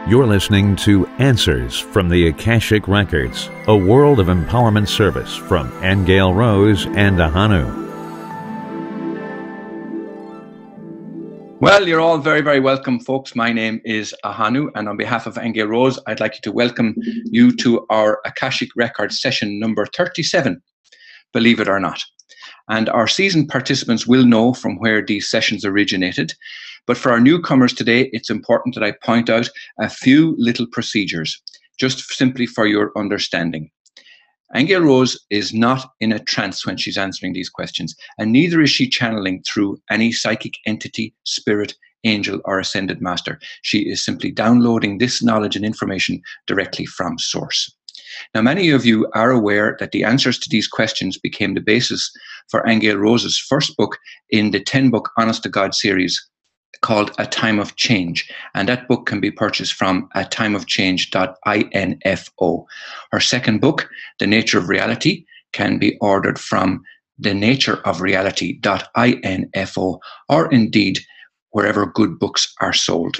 You're listening to Answers from the Akashic Records, a world of empowerment service from Aingeal Rose and Ahonu. Well, you're all very, very welcome, folks. My name is Ahonu, and on behalf of Aingeal Rose, I'd like to welcome you to our Akashic Records session number 37, believe it or not. And our seasoned participants will know from where these sessions originated. But for our newcomers today, it's important that I point out a few little procedures, just simply for your understanding. Aingeal Rose is not in a trance when she's answering these questions, and neither is she channeling through any psychic entity, spirit, angel, or ascended master. She is simply downloading this knowledge and information directly from source. Now, many of you are aware that the answers to these questions became the basis for Aingeal Rose's first book in the 10-book Honest to God series called A Time of Change, and that book can be purchased from atimeofchange.info. Her second book, The Nature of Reality, can be ordered from thenatureofreality.info, or indeed wherever good books are sold.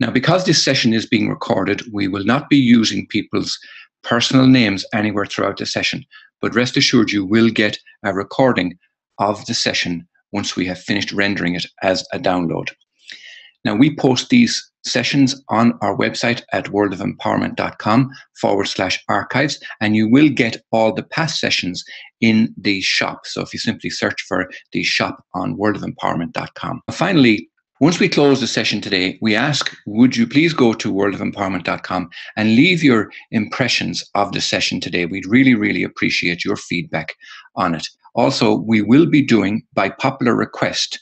Now, because this session is being recorded, we will not be using people's personal names anywhere throughout the session, but rest assured you will get a recording of the session once we have finished rendering it as a download. Now, we post these sessions on our website at worldofempowerment.com/archives, and you will get all the past sessions in the shop. So if you simply search for the shop on worldofempowerment.com. Finally, once we close the session today, we ask, would you please go to worldofempowerment.com and leave your impressions of the session today? We'd really, really appreciate your feedback on it. Also, we will be doing, by popular request,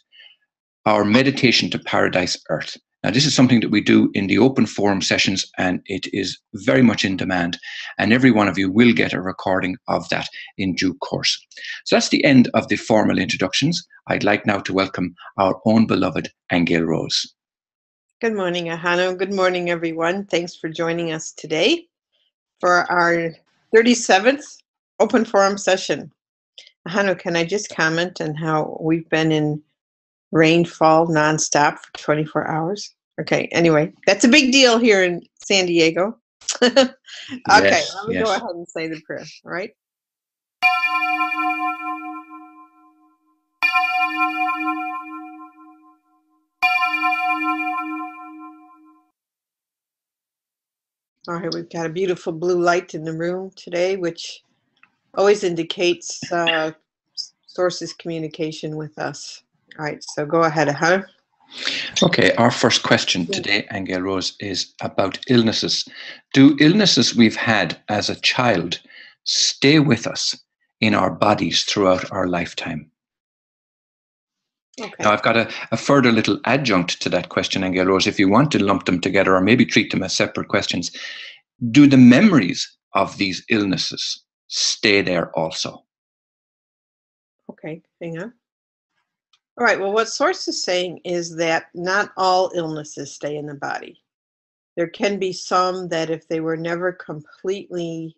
our Meditation to Paradise Earth. Now, this is something that we do in the Open Forum sessions, and it is very much in demand. And every one of you will get a recording of that in due course. So that's the end of the formal introductions. I'd like now to welcome our own beloved Aingeal Rose. Good morning, Ahonu. Good morning, everyone. Thanks for joining us today for our 37th Open Forum session. Ahonu, can I just comment on how we've been in rainfall nonstop for 24 hours? Okay, anyway, that's a big deal here in San Diego. Okay, Yes, let me go ahead and say the prayer, all right? All right, we've got a beautiful blue light in the room today, which always indicates source's communication with us. All right, so go ahead, Ahonu. Okay, our first question today, Aingeal Rose, is about illnesses. Do illnesses we've had as a child stay with us in our bodies throughout our lifetime? Okay. Now, I've got a further little adjunct to that question, Aingeal Rose, if you want to lump them together or maybe treat them as separate questions. Do the memories of these illnesses stay there also? Okay, hang on. All right, well, what Source is saying is that not all illnesses stay in the body. There can be some that if they were never completely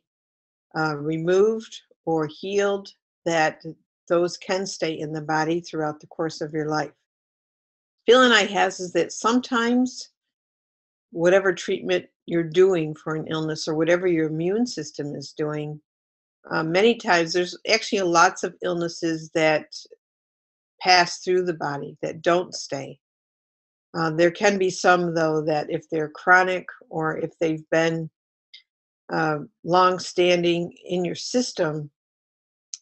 removed or healed, that those can stay in the body throughout the course of your life. Feeling I has is that sometimes whatever treatment you're doing for an illness or whatever your immune system is doing, many times there's actually lots of illnesses that pass through the body that don't stay. There can be some, though, that if they're chronic or if they've been long-standing in your system,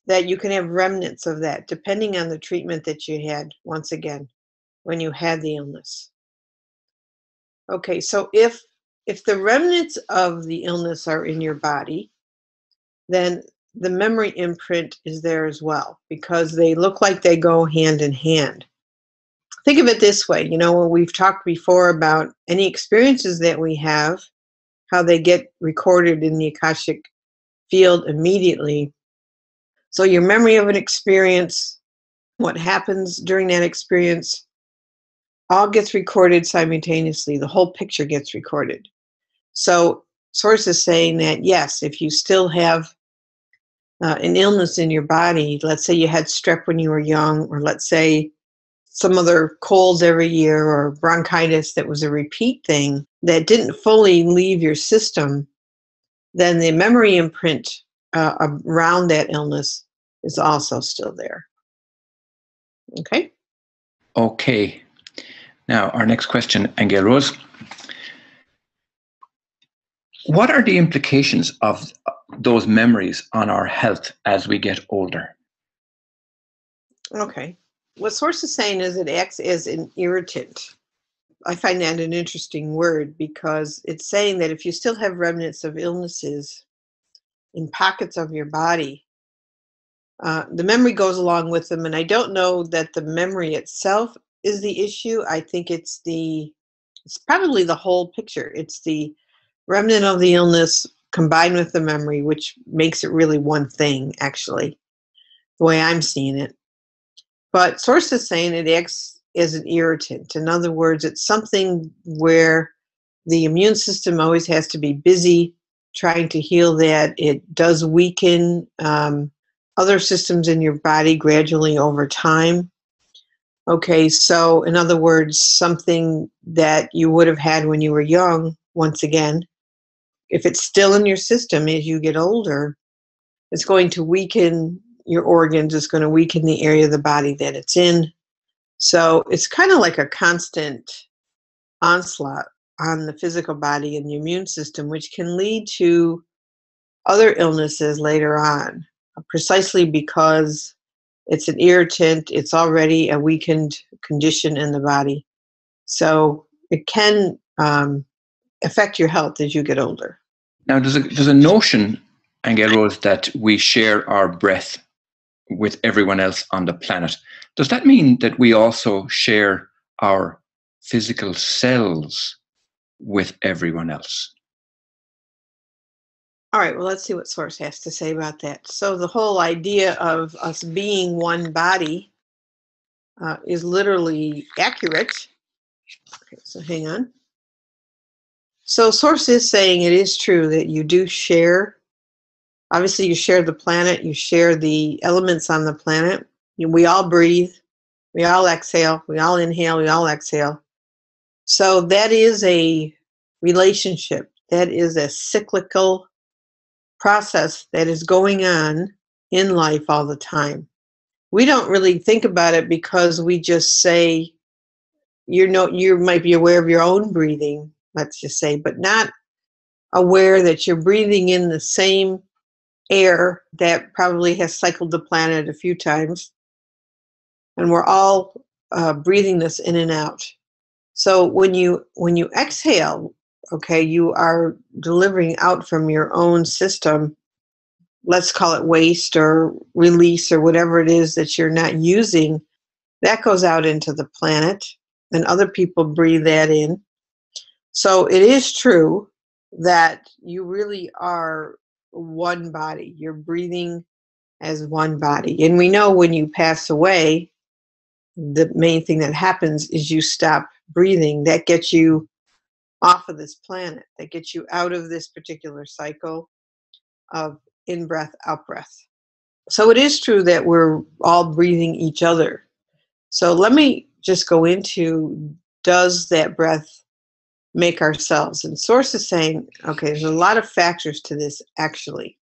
that you can have remnants of that, depending on the treatment that you had, once again, when you had the illness. Okay, so if the remnants of the illness are in your body, then the memory imprint is there as well, because they look like they go hand in hand. Think of it this way, you know, when we've talked before about any experiences that we have, how they get recorded in the Akashic field immediately. So your memory of an experience, what happens during that experience, all gets recorded simultaneously. The whole picture gets recorded. So Source is saying that, yes, if you still have an illness in your body, let's say you had strep when you were young, or let's say some other colds every year or bronchitis that was a repeat thing, that didn't fully leave your system, then the memory imprint around that illness is also still there. Okay? Okay. Now, our next question, Aingeal Rose. What are the implications of those memories on our health as we get older? Okay. What Source is saying is it acts as an irritant. I find that an interesting word because it's saying that if you still have remnants of illnesses in pockets of your body, the memory goes along with them. And I don't know that the memory itself is the issue. I think it's probably the whole picture. It's the remnant of the illness combined with the memory, which makes it really one thing, actually, the way I'm seeing it. But Source is saying it acts as an irritant. In other words, it's something where the immune system always has to be busy trying to heal that. It does weaken other systems in your body gradually over time. Okay, so in other words, something that you would have had when you were young, once again, if it's still in your system as you get older, it's going to weaken your organs, it's going to weaken the area of the body that it's in. So it's kind of like a constant onslaught on the physical body and the immune system, which can lead to other illnesses later on, precisely because it's an irritant, it's already a weakened condition in the body. So it can affect your health as you get older. Now, there's a notion, Aingeal Rose, that we share our breath with everyone else on the planet. Does that mean that we also share our physical cells with everyone else? All right, well, let's see what Source has to say about that. So the whole idea of us being one body is literally accurate. Okay, so hang on. So Source is saying it is true that you do share. Obviously, you share the planet, you share the elements on the planet. We all breathe, we all exhale, we all inhale, we all exhale. So that is a relationship. That is a cyclical process that is going on in life all the time. We don't really think about it because we just say, you might be aware of your own breathing, let's just say, but not aware that you're breathing in the same air that probably has cycled the planet a few times. And we're all breathing this in and out. So when you exhale, okay, you are delivering out from your own system, let's call it waste or release or whatever it is that you're not using, that goes out into the planet and other people breathe that in. So it is true that you really are one body. You're breathing as one body. And we know when you pass away, the main thing that happens is you stop breathing. That gets you off of this planet. That gets you out of this particular cycle of in-breath, out-breath. So it is true that we're all breathing each other. So let me just go into, does that breath make our cells? And Source is saying, okay, there's a lot of factors to this actually.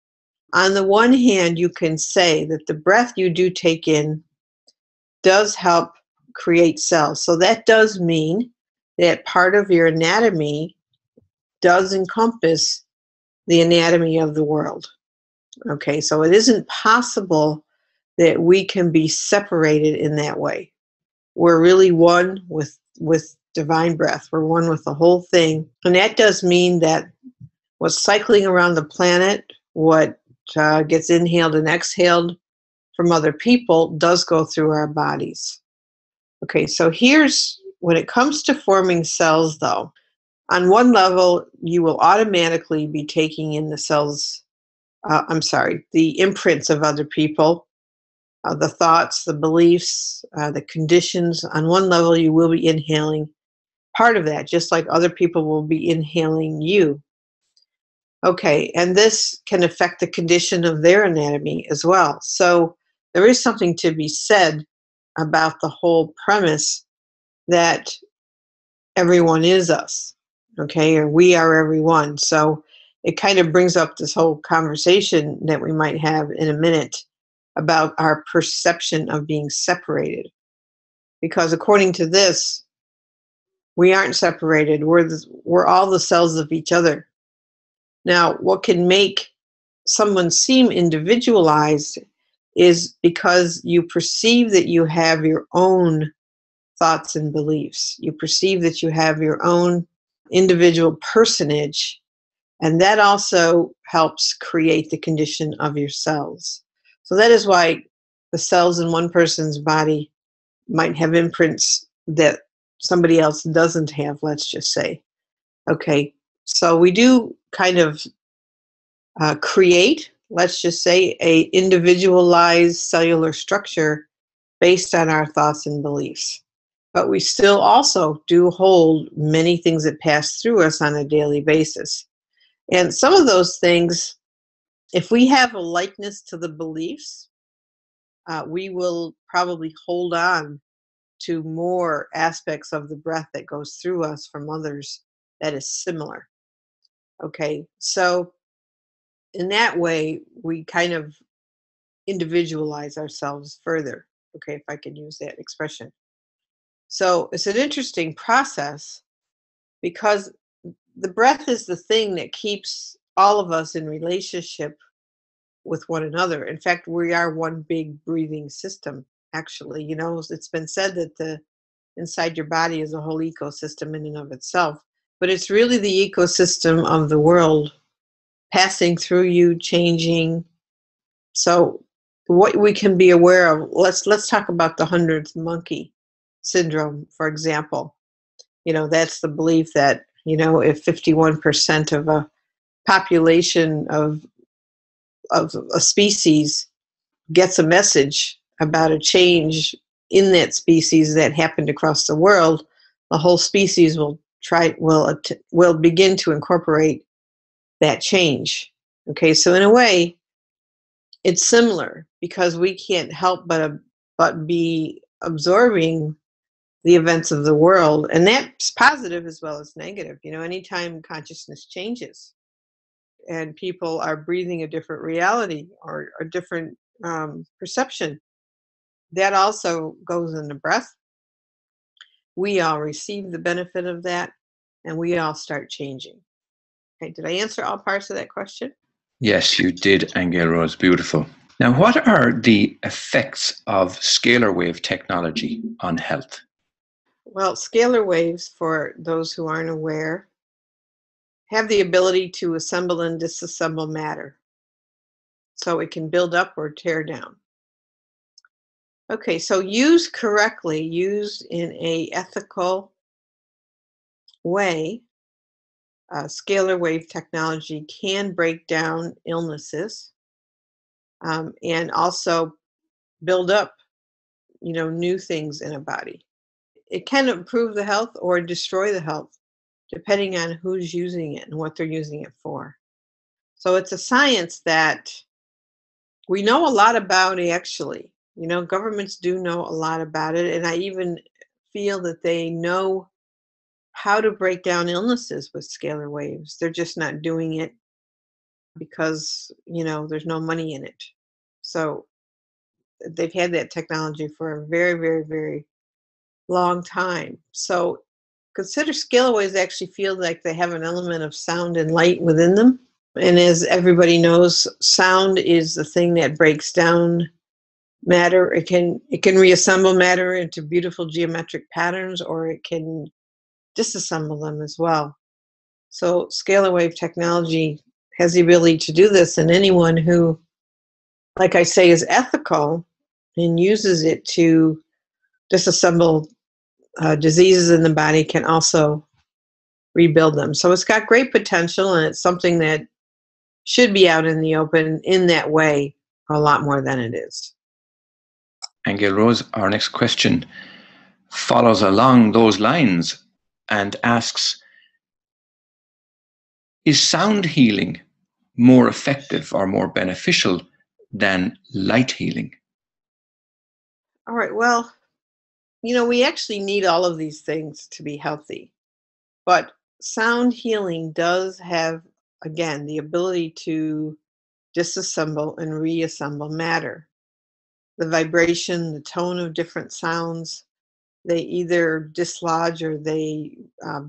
On the one hand, you can say that the breath you do take in does help create cells. So that does mean that part of your anatomy does encompass the anatomy of the world. Okay, so it isn't possible that we can be separated in that way. We're really one with divine breath. We're one with the whole thing. And that does mean that what's cycling around the planet, what gets inhaled and exhaled from other people does go through our bodies. Okay, so here's, when it comes to forming cells though, on one level, you will automatically be taking in the cells, the imprints of other people, the thoughts, the beliefs, the conditions. On one level, you will be inhaling part of that, just like other people will be inhaling you. Okay, and this can affect the condition of their anatomy as well. So there is something to be said about the whole premise that everyone is us. okay, or we are everyone. So it kind of brings up this whole conversation that we might have in a minute about our perception of being separated. Because according to this, we aren't separated. We're all the cells of each other. Now, what can make someone seem individualized is because you perceive that you have your own thoughts and beliefs. You perceive that you have your own individual personage, and that also helps create the condition of your cells. So that is why the cells in one person's body might have imprints that somebody else doesn't have, let's just say. Okay, so we do kind of create, let's just say, a individualized cellular structure based on our thoughts and beliefs. But we still also do hold many things that pass through us on a daily basis. And some of those things, if we have a likeness to the beliefs, we will probably hold on to more aspects of the breath that goes through us from others that is similar. Okay, so in that way, we kind of individualize ourselves further, okay, if I can use that expression. So it's an interesting process because the breath is the thing that keeps all of us in relationship with one another. In fact, we are one big breathing system, actually. You know, it's been said that the inside your body is a whole ecosystem in and of itself, but it's really the ecosystem of the world passing through you, changing. So what we can be aware of, let's talk about the 100th monkey syndrome, for example. You know, that's the belief that, you know, if 51% of a population of a species gets a message about a change in that species that happened across the world, the whole species will begin to incorporate that change. Okay, so in a way, it's similar because we can't help but be absorbing the events of the world, and that's positive as well as negative. You know, anytime consciousness changes and people are breathing a different reality or a different perception, that also goes in the breath. We all receive the benefit of that, and we all start changing. Okay, did I answer all parts of that question? Yes, you did, Aingeal Rose. Beautiful. Now, what are the effects of scalar wave technology on health? Well, scalar waves, for those who aren't aware, have the ability to assemble and disassemble matter. So it can build up or tear down. Okay, so used correctly, used in a ethical way, scalar wave technology can break down illnesses and also build up, you know, new things in a body. It can improve the health or destroy the health, depending on who's using it and what they're using it for. So it's a science that we know a lot about, actually. You know, governments do know a lot about it, and I even feel that they know how to break down illnesses with scalar waves. They're just not doing it because, you know, there's no money in it. So they've had that technology for a very, very, very long time. So consider scalar waves actually feel like they have an element of sound and light within them. And as everybody knows, sound is the thing that breaks down matter. It can reassemble matter into beautiful geometric patterns, or it can disassemble them as well. So scalar wave technology has the ability to do this, and anyone who, like I say, is ethical and uses it to disassemble diseases in the body can also rebuild them. So it's got great potential, and it's something that should be out in the open in that way a lot more than it is. Aingeal Rose, our next question follows along those lines and asks, is sound healing more effective or more beneficial than light healing? All right, well, you know, we actually need all of these things to be healthy. But sound healing does have, again, the ability to disassemble and reassemble matter. The vibration, the tone of different sounds, they either dislodge or they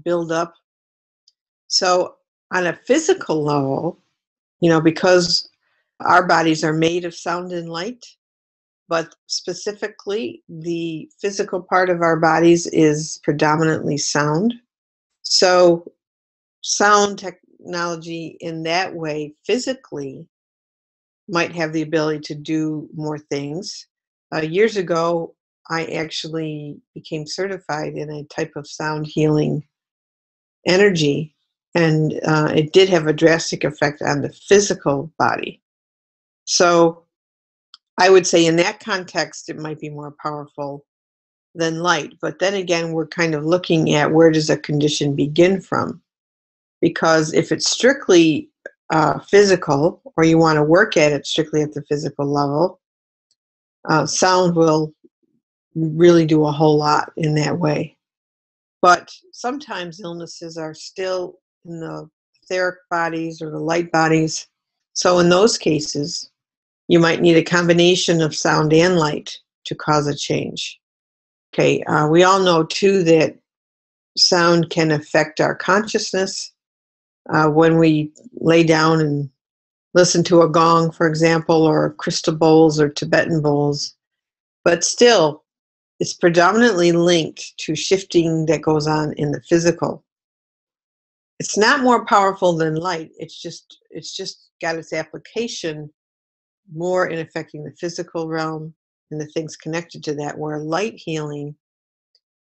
build up. So, on a physical level, because our bodies are made of sound and light, but specifically the physical part of our bodies is predominantly sound. So, sound technology in that way, physically, might have the ability to do more things. Years ago, I actually became certified in a type of sound healing energy, and it did have a drastic effect on the physical body. So I would say in that context, it might be more powerful than light. But then again, we're kind of looking at where does a condition begin from? Because if it's strictly physical, or you want to work at it strictly at the physical level, sound will really do a whole lot in that way. But sometimes illnesses are still in the etheric bodies or the light bodies. So in those cases, you might need a combination of sound and light to cause a change. Okay, we all know too that sound can affect our consciousness. When we lay down and listen to a gong, for example, or crystal bowls or Tibetan bowls, but still, it's predominantly linked to shifting that goes on in the physical. It's not more powerful than light. It's just got its application more in affecting the physical realm and the things connected to that, where light healing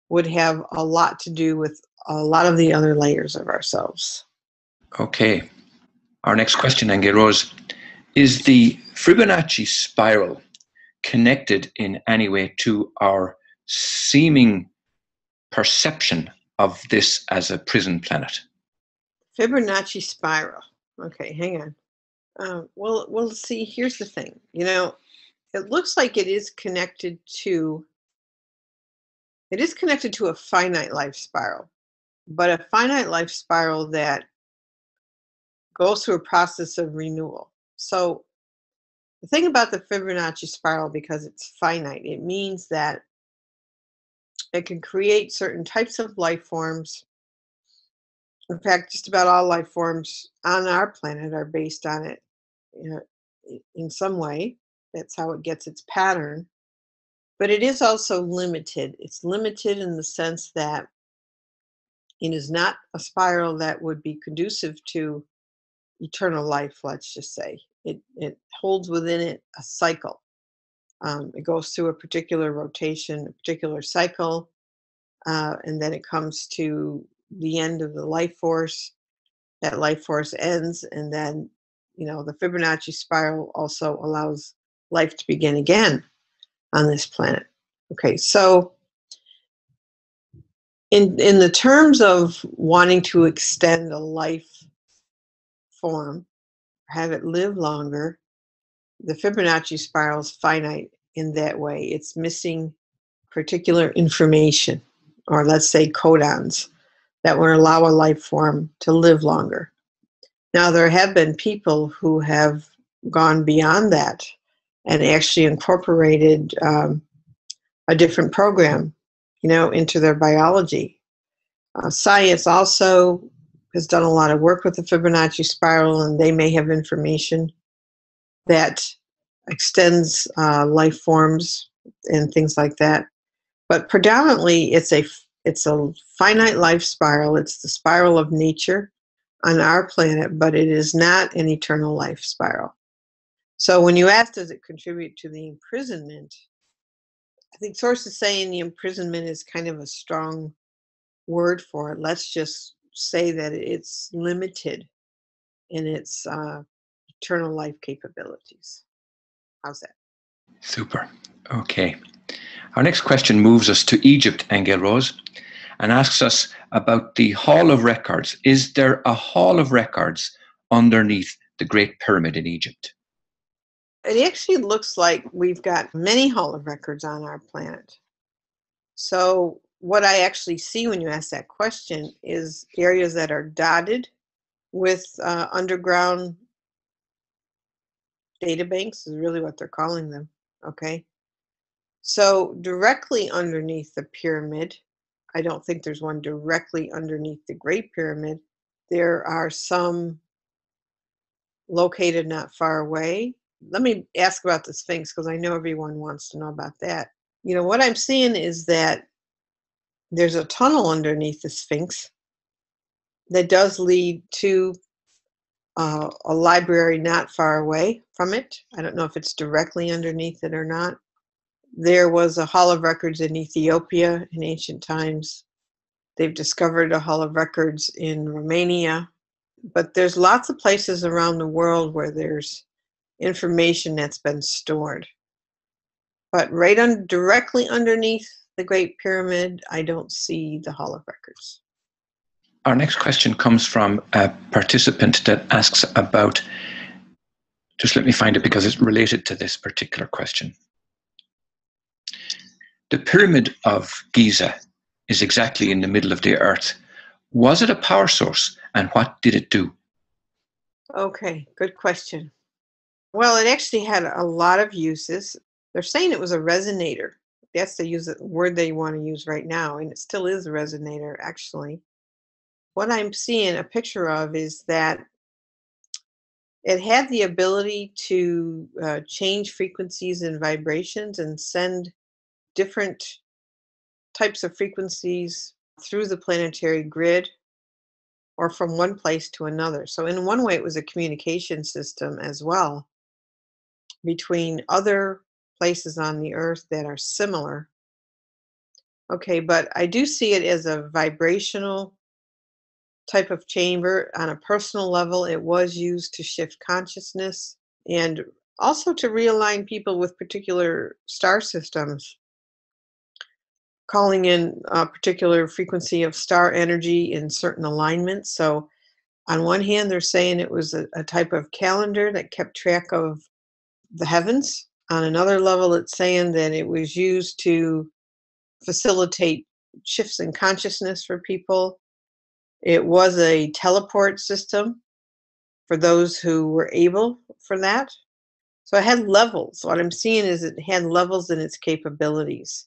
would have a lot to do with a lot of the other layers of ourselves. Okay. Our next question, Aingeal Rose, is the Fibonacci spiral connected in any way to our seeming perception of this as a prison planet? Fibonacci spiral. Okay, hang on. Well, see, here's the thing. It looks like it is connected to a finite life spiral, but a finite life spiral that goes through a process of renewal. So the thing about the Fibonacci spiral, because it's finite, it means that it can create certain types of life forms. In fact, just about all life forms on our planet are based on it, in some way. That's how it gets its pattern. But it is also limited. It's limited in the sense that it is not a spiral that would be conducive to eternal life, let's just say. It holds within it a cycle. It goes through a particular rotation, a particular cycle, and then it comes to the end of the life force. That life force ends, and then, the Fibonacci spiral also allows life to begin again on this planet. Okay, so in the terms of wanting to extend a life form, have it live longer, the Fibonacci spiral is finite in that way. It's missing particular information, or let's say codons, that would allow a life form to live longer. Now, there have been people who have gone beyond that and actually incorporated a different program, into their biology. Science also has done a lot of work with the Fibonacci spiral, and they may have information that extends life forms and things like that. But predominantly, it's a finite life spiral. It's the spiral of nature on our planet, but it is not an eternal life spiral. So when you ask, does it contribute to the imprisonment? I think sources saying the imprisonment is kind of a strong word for it. Let's just say that it's limited in its eternal life capabilities. How's that? Super. Okay. Our next question moves us to Egypt, Aingeal Rose, and asks us about the Hall of Records. Is there a Hall of Records underneath the Great Pyramid in Egypt? It actually looks like we've got many Hall of Records on our planet. So what I actually see when you ask that question is areas that are dotted with underground data banks is really what they're calling them, okay? So directly underneath the pyramid, I don't think there's one directly underneath the Great Pyramid. There are some located not far away. Let me ask about the Sphinx because I know everyone wants to know about that. What I'm seeing is that there's a tunnel underneath the Sphinx that does lead to a library not far away from it. I don't know if it's directly underneath it or not. There was a Hall of Records in Ethiopia in ancient times. They've discovered a Hall of Records in Romania. But there's lots of places around the world where there's information that's been stored. But directly underneath the Great Pyramid, I don't see the Hall of Records. Our next question comes from a participant that asks about, just let me find it because it's related to this particular question. The Pyramid of Giza is exactly in the middle of the earth. Was it a power source, and what did it do? Okay, good question. Well, it actually had a lot of uses. They're saying it was a resonator. That's the word they want to use right now, and it still is a resonator, actually. What I'm seeing a picture of is that it had the ability to change frequencies and vibrations and send different types of frequencies through the planetary grid or from one place to another. So in one way, it was a communication system as well between other places on the earth that are similar. Okay, but I do see it as a vibrational type of chamber. On a personal level, it was used to shift consciousness and also to realign people with particular star systems, calling in a particular frequency of star energy in certain alignments. So on one hand, they're saying it was a type of calendar that kept track of the heavens. On another level, it's saying that it was used to facilitate shifts in consciousness for people. It was a teleport system for those who were able for that. So it had levels. What I'm seeing is it had levels in its capabilities.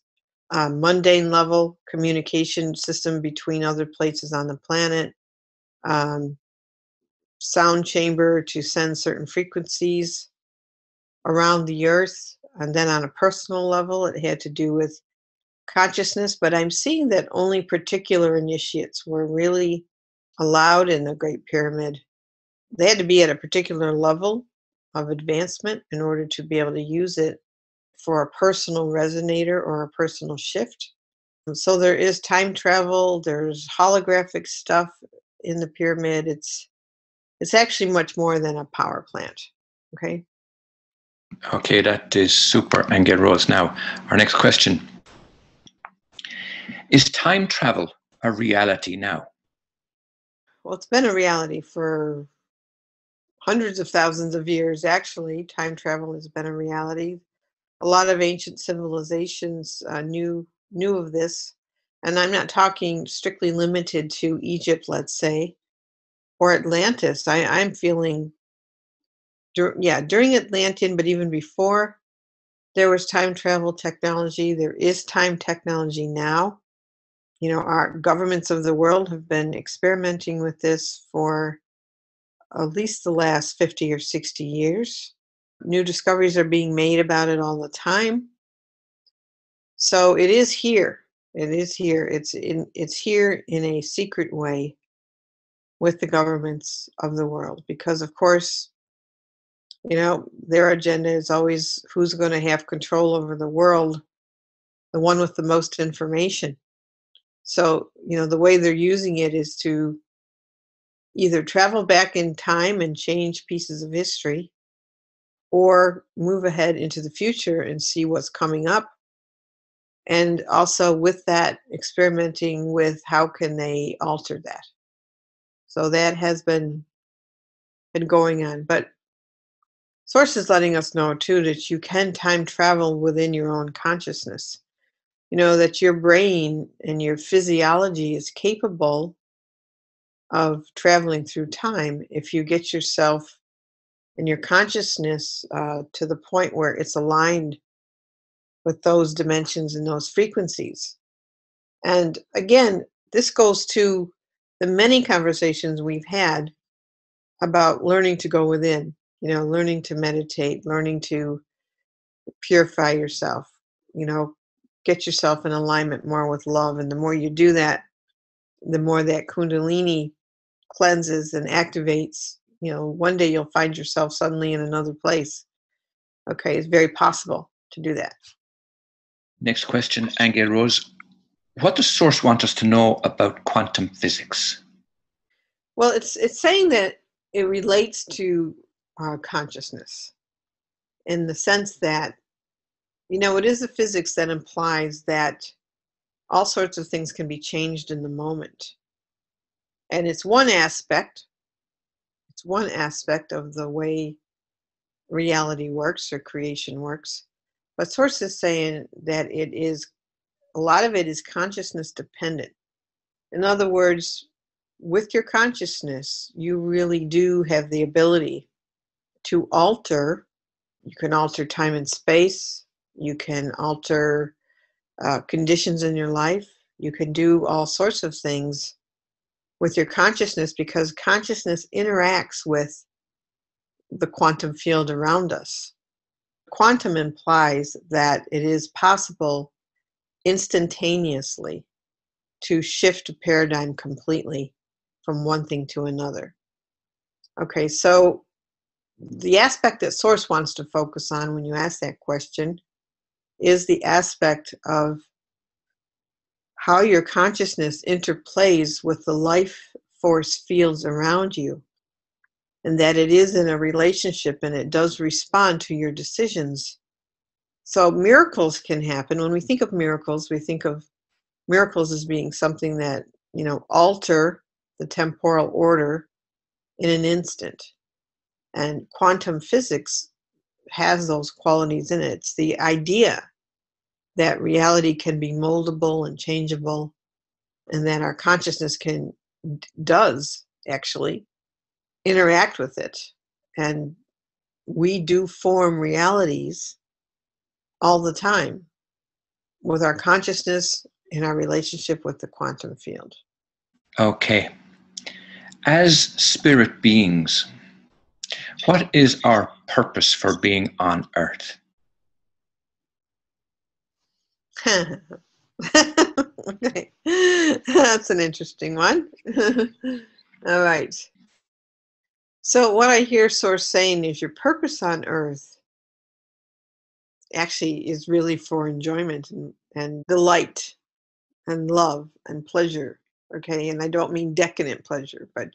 Mundane level, communication system between other places on the planet, sound chamber to send certain frequencies around the earth. And then on a personal level, it had to do with consciousness. But I'm seeing that only particular initiates were really allowed in the Great Pyramid. They had to be at a particular level of advancement in order to be able to use it for a personal resonator or a personal shift. So there is time travel, there's holographic stuff in the pyramid. It's actually much more than a power plant. Okay. Okay, that is super, Aingeal Rose. Now, our next question. Is time travel a reality now? Well, it's been a reality for hundreds of thousands of years, actually. Time travel has been a reality. A lot of ancient civilizations knew of this. And I'm not talking strictly limited to Egypt, let's say, or Atlantis. I'm feeling, during Atlantean, but even before, there was time travel technology. There is time technology now. Our governments of the world have been experimenting with this for at least the last 50 or 60 years. New discoveries are being made about it all the time. So it is here. It is here. It's here in a secret way with the governments of the world because, of course, their agenda is always who's going to have control over the world, the one with the most information. So, the way they're using it is to either travel back in time and change pieces of history or move ahead into the future and see what's coming up. And also with that, experimenting with how can they alter that. So that has been going on. But sources letting us know too that you can time travel within your own consciousness. that your brain and your physiology is capable of traveling through time if you get yourself and your consciousness to the point where it's aligned with those dimensions and those frequencies. And again, this goes to the many conversations we've had about learning to go within, learning to meditate, learning to purify yourself, you know, get yourself in alignment more with love. And the more you do that, the more that Kundalini cleanses and activates. One day you'll find yourself suddenly in another place. Okay, it's very possible to do that. Next question, Aingeal Rose. What does Source want us to know about quantum physics? Well, it's saying that it relates to consciousness in the sense that, it is a physics that implies that all sorts of things can be changed in the moment. And it's one aspect of the way reality works or creation works. But Source is saying that a lot of it is consciousness dependent. In other words, with your consciousness, you really do have the ability to alter. You can alter time and space. You can alter conditions in your life. You can do all sorts of things with your consciousness because consciousness interacts with the quantum field around us. Quantum implies that it is possible instantaneously to shift a paradigm completely from one thing to another. Okay, so the aspect that Source wants to focus on when you ask that question is the aspect of how your consciousness interplays with the life force fields around you, and that it is in a relationship and it does respond to your decisions. So miracles can happen. When we think of miracles, we think of miracles as being something that, alter the temporal order in an instant. And quantum physics has those qualities in it. It's the idea that reality can be moldable and changeable, and that our consciousness does actually interact with it. And we do form realities all the time with our consciousness in our relationship with the quantum field. Okay. As spirit beings, what is our purpose for being on Earth? Okay. That's an interesting one. All right. So what I hear Source saying is your purpose on Earth actually is really for enjoyment and delight and love and pleasure. Okay. And I don't mean decadent pleasure, but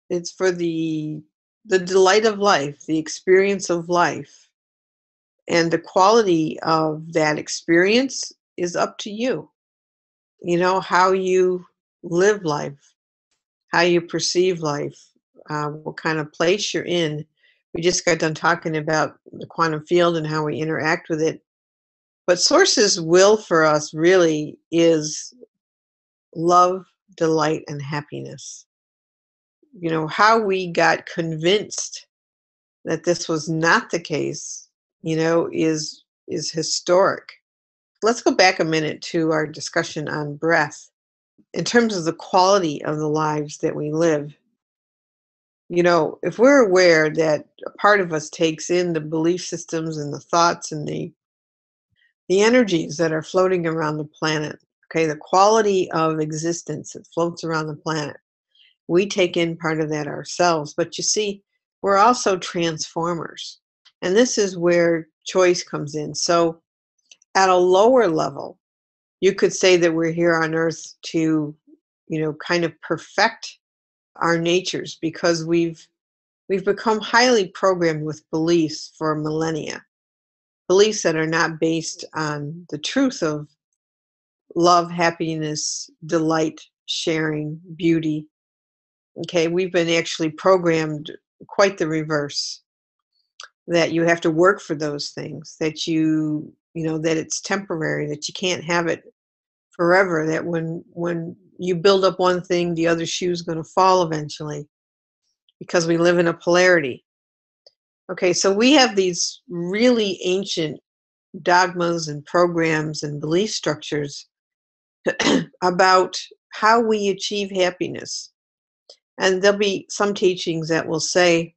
it's for the delight of life, the experience of life. And the quality of that experience is up to you. How you live life, how you perceive life, what kind of place you're in. We just got done talking about the quantum field and how we interact with it. But Source's will for us really is love, delight, and happiness. How we got convinced that this was not the case, is historic. Let's go back a minute to our discussion on breath. In terms of the quality of the lives that we live, if we're aware that a part of us takes in the belief systems and the thoughts and the energies that are floating around the planet, okay, the quality of existence that floats around the planet, we take in part of that ourselves. But you see, we're also transformers. And this is where choice comes in. So at a lower level, you could say that we're here on Earth to, kind of perfect our natures because we've become highly programmed with beliefs for millennia. Beliefs that are not based on the truth of love, happiness, delight, sharing, beauty. Okay, we've been actually programmed quite the reverse. That you have to work for those things, that you that it's temporary, that you can't have it forever, that when you build up one thing, the other shoe is going to fall eventually, because we live in a polarity. Okay, so we have these really ancient dogmas and programs and belief structures about how we achieve happiness. And there'll be some teachings that will say,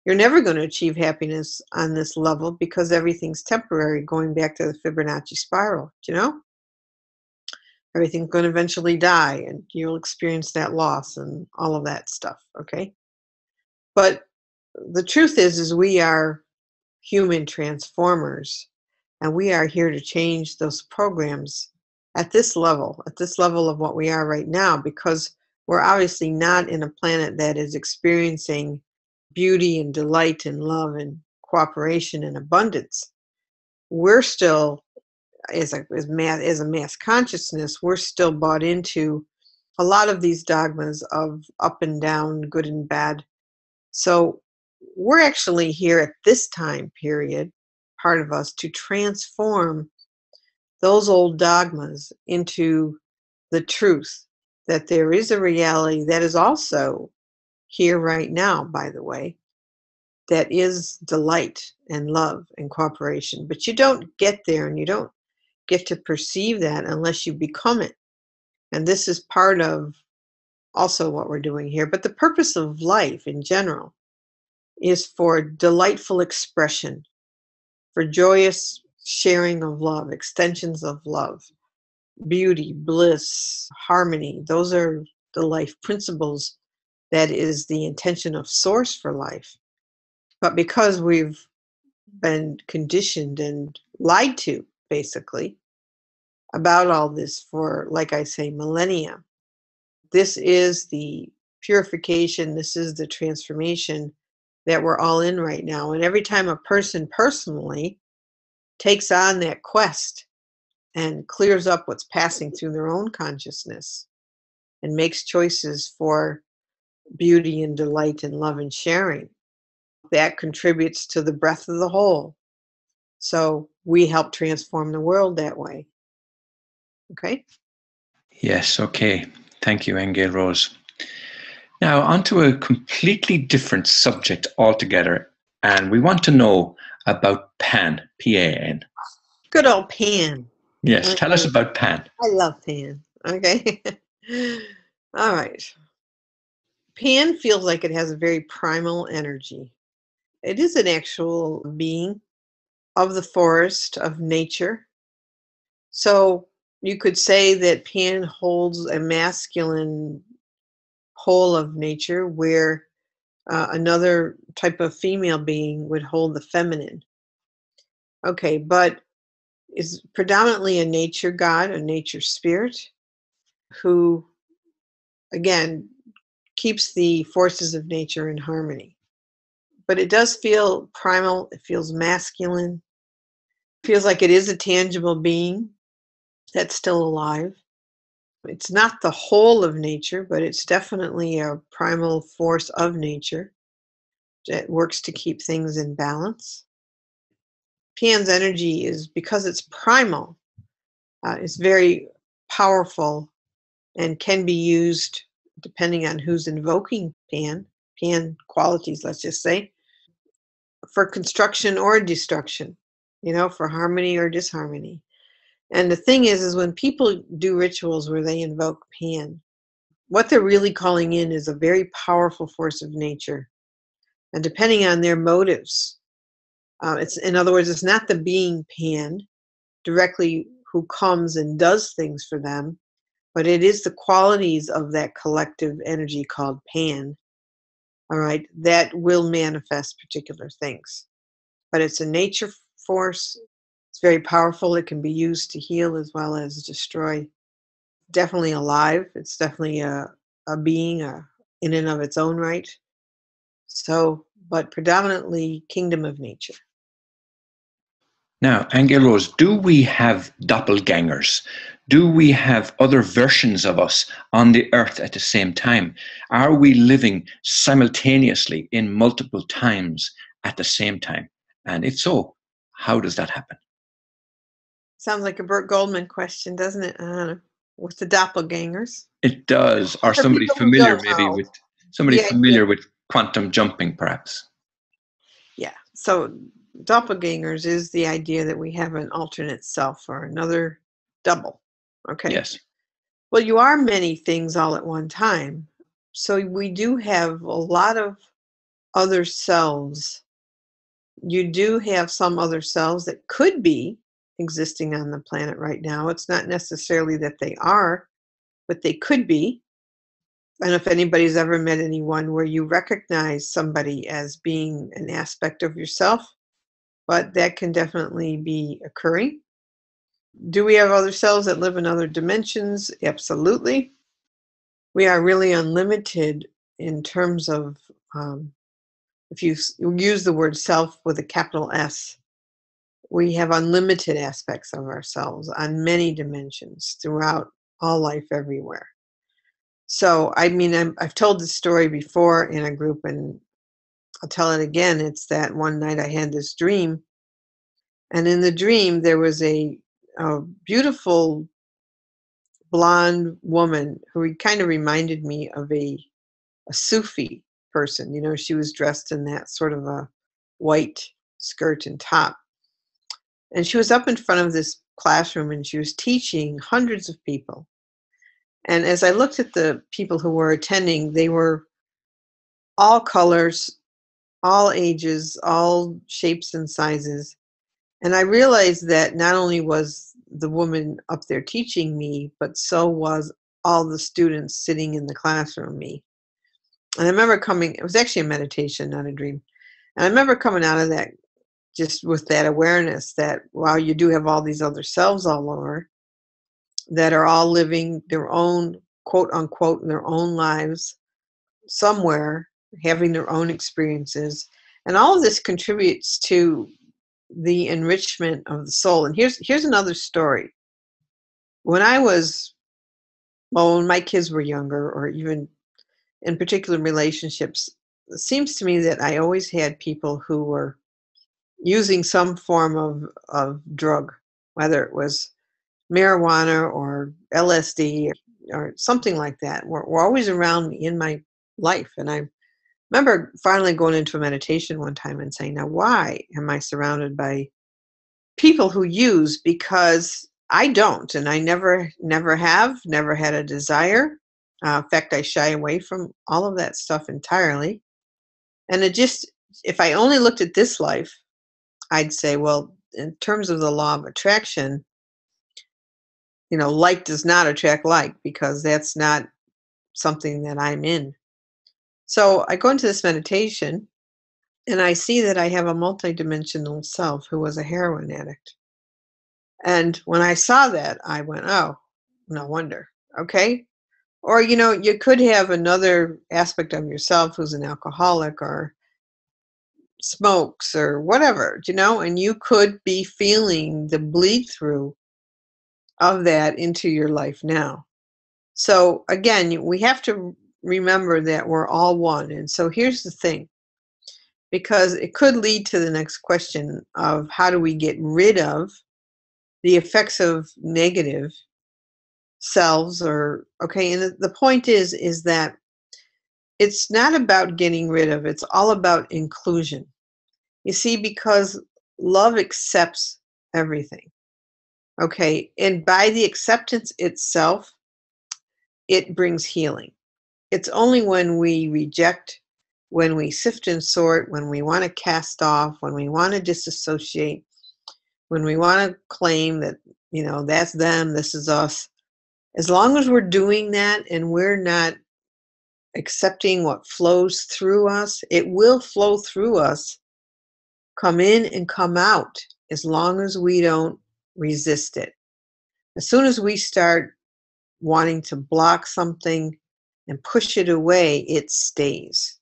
you're never going to achieve happiness on this level because everything's temporary, going back to the Fibonacci spiral, Everything's going to eventually die, and you'll experience that loss and all of that stuff, okay? But the truth is we are human transformers, and we are here to change those programs at this level of what we are right now, because we're obviously not in a planet that is experiencing beauty and delight and love and cooperation and abundance. We're still, as a mass consciousness, we're still bought into a lot of these dogmas of up and down, good and bad. So we're actually here at this time period, part of us, to transform those old dogmas into the truth that there is a reality that is also here right now, by the way, that is delight and love and cooperation. But you don't get there, and you don't get to perceive that unless you become it. And this is part of also what we're doing here. But the purpose of life in general is for delightful expression, for joyous sharing of love, extensions of love, beauty, bliss, harmony. Those are the life principles. That is the intention of Source for life. But because we've been conditioned and lied to, basically, about all this for, like I say, millennia, this is the purification, this is the transformation that we're all in right now. And every time a person personally takes on that quest and clears up what's passing through their own consciousness and makes choices for beauty and delight and love and sharing, that contributes to the breath of the whole. So we help transform the world that way. Okay? Yes, okay. Thank you, Aingeal Rose. Now, onto a completely different subject altogether, and we want to know about Pan, P-A-N. Good old Pan. Yes, Okay. tell us about Pan. I love Pan. Okay. All right. Pan feels like it has a very primal energy. It is an actual being of the forest, of nature. So you could say that Pan holds a masculine pole of nature, where another type of female being would hold the feminine. Okay, but is predominantly a nature god, a nature spirit, who, again, keeps the forces of nature in harmony. But it does feel primal, it feels masculine, it feels like it is a tangible being that's still alive. It's not the whole of nature, but it's definitely a primal force of nature that works to keep things in balance. Pan's energy is, because it's primal, it's very powerful and can be used, depending on who's invoking Pan qualities, let's just say, for construction or destruction, for harmony or disharmony. And the thing is when people do rituals where they invoke Pan, what they're really calling in is a very powerful force of nature. And depending on their motives, in other words, it's not the being Pan directly who comes and does things for them, but it is the qualities of that collective energy called Pan, all right, that will manifest particular things. But it's a nature force. It's very powerful. It can be used to heal as well as destroy. Definitely alive. It's definitely a being in and of its own right. So, but predominantly kingdom of nature. Now, Aingeal Rose, do we have doppelgangers? Do we have other versions of us on the earth at the same time? Are we living simultaneously in multiple times at the same time? And if so, how does that happen? Sounds like a Burt Goldman question, doesn't it? With the doppelgangers. It does. Or For somebody people who familiar don't maybe know, with somebody the idea, familiar with quantum jumping, perhaps. yeah. So doppelgangers is the idea that we have an alternate self or another double. Okay. Yes. Well, you are many things all at one time. So we do have a lot of other selves. You do have some other selves that could be existing on the planet right now. It's not necessarily that they are, but they could be. And if anybody's ever met anyone where you recognize somebody as being an aspect of yourself, but that can definitely be occurring. Do we have other selves that live in other dimensions? Absolutely. We are really unlimited in terms of, if you use the word self with a capital S, we have unlimited aspects of ourselves on many dimensions throughout all life everywhere. So, I mean, I've told this story before in a group, and I'll tell it again. It's that one night I had this dream, and in the dream there was a beautiful blonde woman who kind of reminded me of a Sufi person. You know, she was dressed in that sort of a white skirt and top. And she was up in front of this classroom and she was teaching hundreds of people. And as I looked at the people who were attending, they were all colors, all ages, all shapes and sizes. And I realized that not only was the woman up there teaching me, but so was all the students sitting in the classroom, me. And I remember it was actually a meditation, not a dream. And I remember coming out of that just with that awareness that, wow, you do have all these other selves all over that are all living their own, quote unquote, their own lives somewhere, having their own experiences. And all of this contributes to the enrichment of the soul. And here's another story. When when my kids were younger, or even in particular relationships, it seems to me that I always had people who were using some form of drug, whether it was marijuana or LSD or something like that, were always around me in my life. And I remember finally going into a meditation one time and saying, now, why am I surrounded by people who use? Because I don't, and I never had a desire. In fact, I shy away from all of that stuff entirely. And if I only looked at this life, I'd say, well, in terms of the law of attraction, you know, like does not attract like, because that's not something that I'm in. So I go into this meditation and I see that I have a multidimensional self who was a heroin addict. And when I saw that, I went, oh, no wonder. Okay. Or, you know, you could have another aspect of yourself who's an alcoholic or smokes or whatever, you know, and you could be feeling the bleed through of that into your life now. So again, we have to remember that we're all one. And so here's the thing, because it could lead to the next question of how do we get rid of the effects of negative selves, or okay, and the point is that it's not about getting rid of, it's all about inclusion. You see, because love accepts everything. Okay, and by the acceptance itself, it brings healing. It's only when we reject, when we sift and sort, when we want to cast off, when we want to disassociate, when we want to claim that, you know, that's them, this is us. As long as we're doing that and we're not accepting what flows through us, it will flow through us, come in and come out, as long as we don't resist it. As soon as we start wanting to block something and push it away, it stays.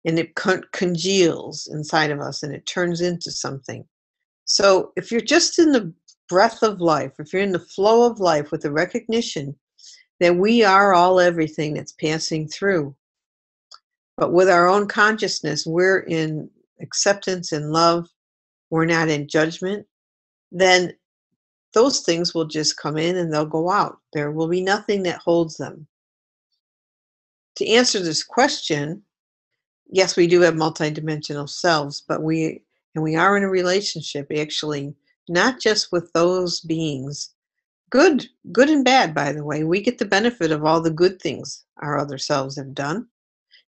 And it congeals inside of us and it turns into something. So if you're just in the breath of life, if you're in the flow of life with the recognition that we are all everything that's passing through, but with our own consciousness, we're in acceptance and love, we're not in judgment, then those things will just come in and they'll go out. There will be nothing that holds them. To answer this question, yes, we do have multidimensional selves, but we are in a relationship, actually, not just with those beings, good and bad, by the way. We get the benefit of all the good things our other selves have done,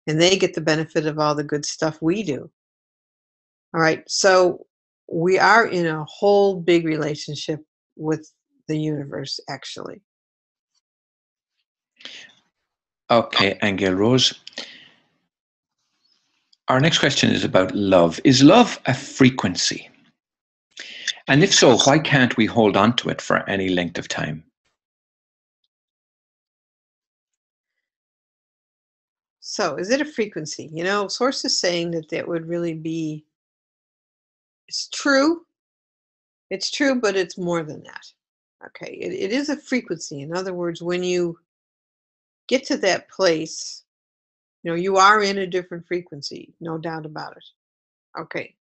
and they get the benefit of all the good stuff we do. All right, so we are in a whole big relationship with the universe, actually. Okay, Aingeal Rose. Our next question is about love. Is love a frequency? And if so, why can't we hold on to it for any length of time? So is it a frequency? You know, Source is saying that that would really be, it's true, but it's more than that. Okay, it is a frequency. In other words, when you get to that place, you know, you are in a different frequency, no doubt about it. Okay.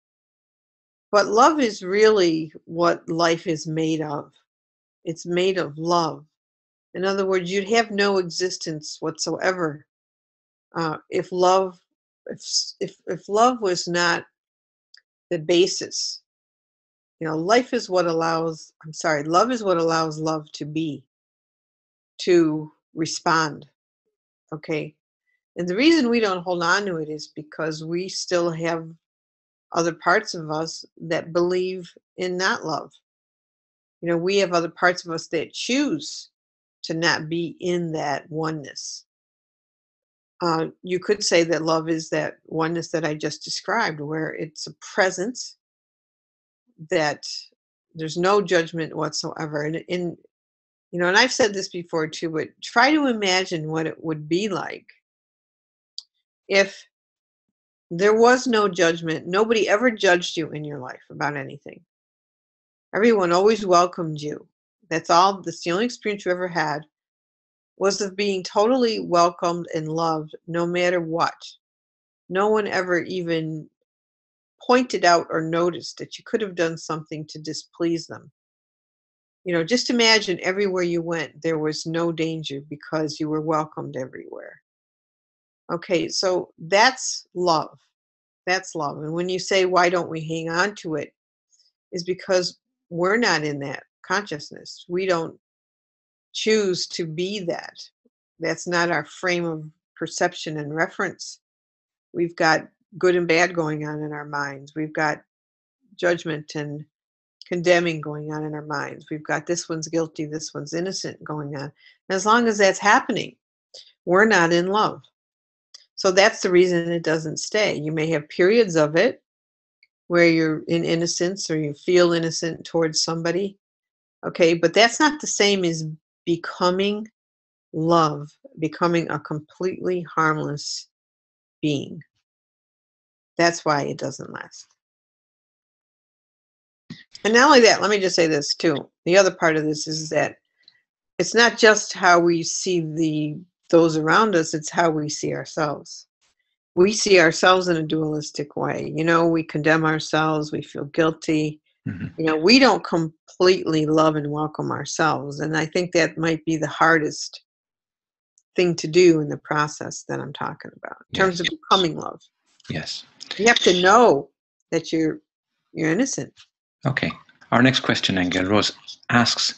But love is really what life is made of. It's made of love. In other words, you'd have no existence whatsoever if love was not the basis. You know, love is what allows love to be, to respond. Okay. And the reason we don't hold on to it is because we still have other parts of us that believe in not love. You know, we have other parts of us that choose to not be in that oneness. You could say that love is that oneness that I just described, where it's a presence that there's no judgment whatsoever. And you know, and I've said this before too, but try to imagine what it would be like if there was no judgment. Nobody ever judged you in your life about anything. Everyone always welcomed you. That's the only experience you ever had, was of being totally welcomed and loved no matter what. No one ever even pointed out or noticed that you could have done something to displease them. You know, just imagine everywhere you went, there was no danger because you were welcomed everywhere. Okay, so that's love. That's love. And when you say, why don't we hang on to it, is because we're not in that consciousness. We don't choose to be that. That's not our frame of perception and reference. We've got good and bad going on in our minds. We've got judgment and condemning going on in our minds. We've got this one's guilty, this one's innocent going on. And as long as that's happening, we're not in love. So that's the reason it doesn't stay. You may have periods of it where you're in innocence or you feel innocent towards somebody. Okay, but that's not the same as becoming love, becoming a completely harmless being. That's why it doesn't last. And not only that, let me just say this too. The other part of this is that it's not just how we see those around us, it's how we see ourselves. We see ourselves in a dualistic way. You know, we condemn ourselves, we feel guilty. Mm-hmm. You know, we don't completely love and welcome ourselves. And I think that might be the hardest thing to do in the process that I'm talking about, in terms of becoming love. Yes. You have to know that you're innocent. Okay. Our next question, Aingeal Rose, asks,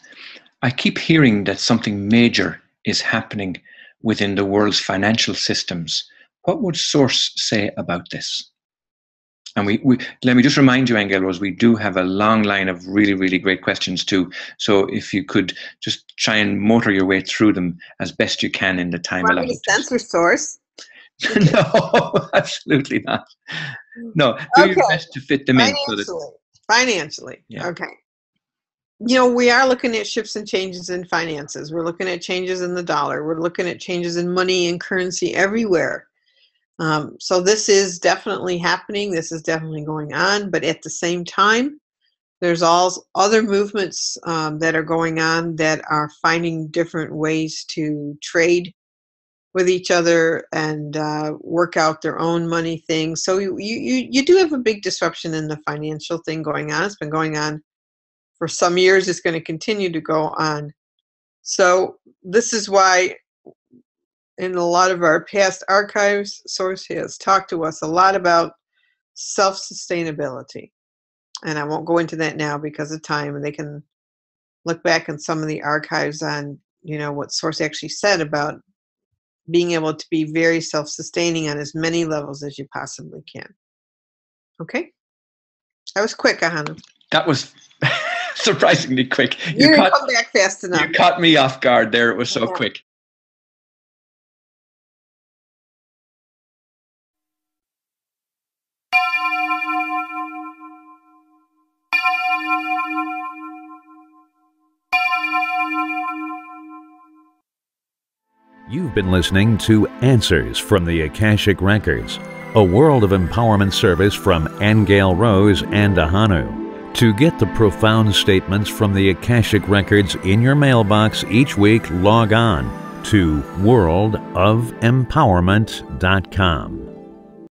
I keep hearing that something major is happening within the world's financial systems. What would Source say about this? And we let me just remind you, Aingeal Rose, we do have a long line of really, really great questions too. So if you could just try and motor your way through them as best you can in the time allotted. Want me to censor Source? No, absolutely not. No, do your best to fit them in. Financially. Yeah. Okay. You know, we are looking at shifts and changes in finances. We're looking at changes in the dollar. We're looking at changes in money and currency everywhere. So this is definitely happening. This is definitely going on. But at the same time, there's all other movements that are going on that are finding different ways to trade with each other and work out their own money things. So you do have a big disruption in the financial thing going on. It's been going on for some years. It's going to continue to go on. So this is why in a lot of our past archives, Source has talked to us a lot about self-sustainability. And I won't go into that now because of time, and they can look back in some of the archives on, you know, what Source actually said about being able to be very self-sustaining on as many levels as you possibly can. Okay? That was quick, Ahonu. That was surprisingly quick. You didn't come back fast enough. You caught me off guard there. It was so quick. You've been listening to Answers from the Akashic Records, a world of empowerment service from Aingeal Rose and Ahonu. To get the profound statements from the Akashic Records in your mailbox each week, log on to worldofempowerment.com.